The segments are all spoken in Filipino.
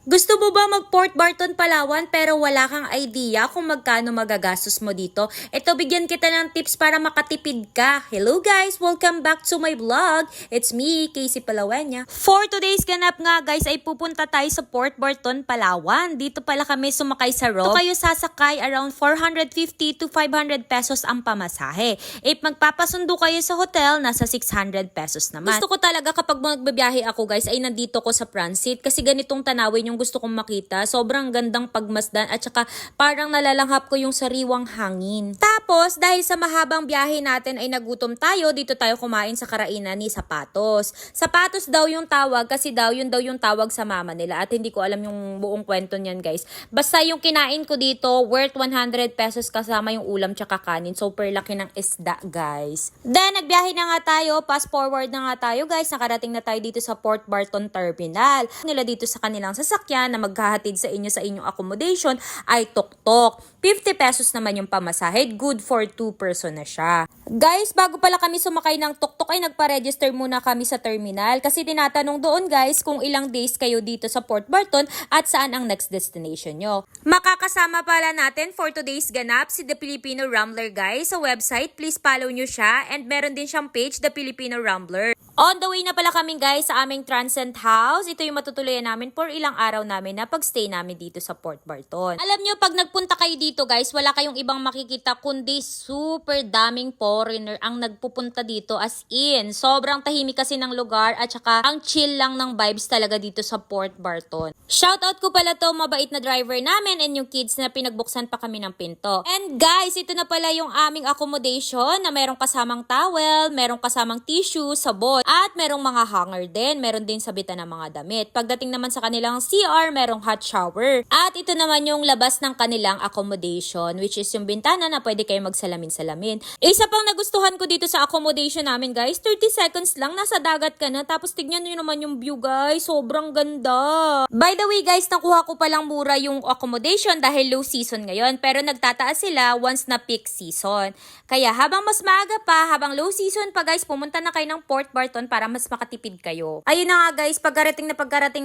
Gusto mo ba mag-Port Barton, Palawan pero wala kang idea kung magkano magagastos mo dito? Ito, bigyan kita ng tips para makatipid ka. Hello guys! Welcome back to my vlog. It's me, Casey Palawenya. For today's ganap nga guys ay pupunta tayo sa Port Barton, Palawan. Dito pala kami sumakay sa rope. Dito kayo sasakay around 450 to 500 pesos ang pamasahe. If magpapasundo kayo sa hotel, nasa 600 pesos naman. Gusto ko talaga kapag magbabiyahe ako guys ay nandito ko sa transit kasi ganitong tanawin yung gusto kong makita. Sobrang gandang pagmasdan at saka parang nalalanghap ko yung sariwang hangin. Tapos, dahil sa mahabang biyahe natin ay nagutom tayo, dito tayo kumain sa karainan ni Sapatos. Sapatos daw yung tawag kasi yun daw yung tawag sa mama nila at hindi ko alam yung buong kwento niyan guys. Basta yung kinain ko dito, worth 100 pesos kasama yung ulam tsaka kanin. Super laki ng isda guys. Then, nagbiyahe na nga tayo, fast forward na nga tayo guys. Nakarating na tayo dito sa Port Barton Terminal. Nila dito sa kanilang sasakyan na maghahatid sa inyong accommodation ay tok-tok. 50 pesos naman yung pamasahe. Good for 2 person na siya. Guys, bago pala kami sumakay ng tok-tok ay nagpa-register muna kami sa terminal kasi tinatanong doon guys kung ilang days kayo dito sa Port Barton at saan ang next destination nyo. Makakasama pala natin for today's ganap si The Filipino Rambler guys sa website. Please follow nyo siya and meron din siyang page The Filipino Rambler. On the way na pala kami guys sa aming Transcend House. Ito yung matutuluyan namin for ilang araw namin na pagstay namin dito sa Port Barton. Alam nyo, pag nagpunta kayo dito guys, wala kayong ibang makikita kundi super daming foreigner ang nagpupunta dito as in. Sobrang tahimik kasi ng lugar at saka ang chill lang ng vibes talaga dito sa Port Barton. Shoutout ko pala to mabait na driver namin and yung kids na pinagbuksan pa kami ng pinto. And guys, ito na pala yung aming accommodation na merong kasamang towel, merong kasamang tissue, sabon. At merong mga hanger din. Meron din sabitan ng mga damit. Pagdating naman sa kanilang CR, merong hot shower. At ito naman yung labas ng kanilang accommodation, which is yung bintana na pwede kayo magsalamin-salamin. Isa pang nagustuhan ko dito sa accommodation namin, guys. 30 seconds lang, nasa dagat ka na. Tapos tignan nyo naman yung view, guys. Sobrang ganda. By the way, guys, nakuha ko palang mura yung accommodation dahil low season ngayon. Pero nagtataas sila once na peak season. Kaya habang mas maaga pa, habang low season pa, guys, pumunta na kayo ng Port Barton para mas makatipid kayo. Ayun na nga guys, pagkarating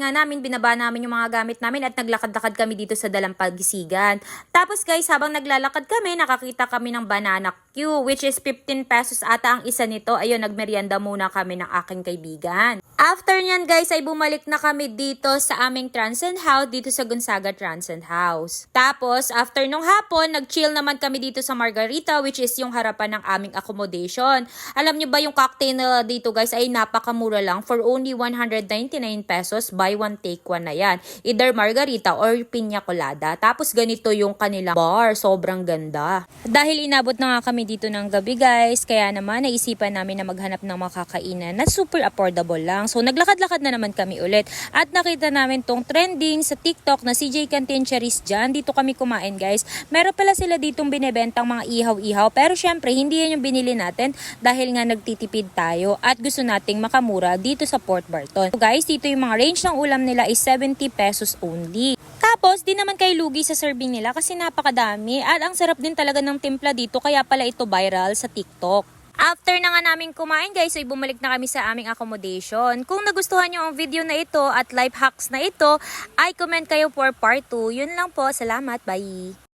nga namin, binaba namin yung mga gamit namin at naglakad-lakad kami dito sa Dalampagisigan. Tapos guys, habang naglalakad kami, nakakita kami ng banana queue, which is 15 pesos ata ang isa nito. Ayun, nagmerienda muna kami ng aking kaibigan. After nyan guys, ay bumalik na kami dito sa aming Transcend House, dito sa Gonzaga Transcend House. Tapos, after nung hapon, nag-chill naman kami dito sa Margarita, which is yung harapan ng aming accommodation. Alam nyo ba yung cocktail na dito guys ay napakamura lang for only 199 pesos, buy one take one na yan. Either margarita or piña colada. Tapos ganito yung kanilang bar, sobrang ganda. Dahil inabot na nga kami dito ng gabi guys, kaya naman naisipan namin na maghanap ng makakainan na super affordable lang. So naglakad-lakad na naman kami ulit at nakita namin tong trending sa TikTok na CJ Canteen Charis dyan. Dito kami kumain guys. Meron pala sila ditong binebentang mga ihaw-ihaw pero syempre hindi yan yung binili natin dahil nga nagtitipid tayo at gusto nating makamura dito sa Port Barton. So guys, dito yung mga range ng ulam nila is 70 pesos only. Tapos, di naman kayo lugi sa serving nila kasi napakadami at ang sarap din talaga ng timpla dito kaya pala ito viral sa TikTok. After na nga namin kumain guys, ay bumalik na kami sa aming accommodation. Kung nagustuhan nyo ang video na ito at life hacks na ito, ay comment kayo for part 2. Yun lang po. Salamat. Bye!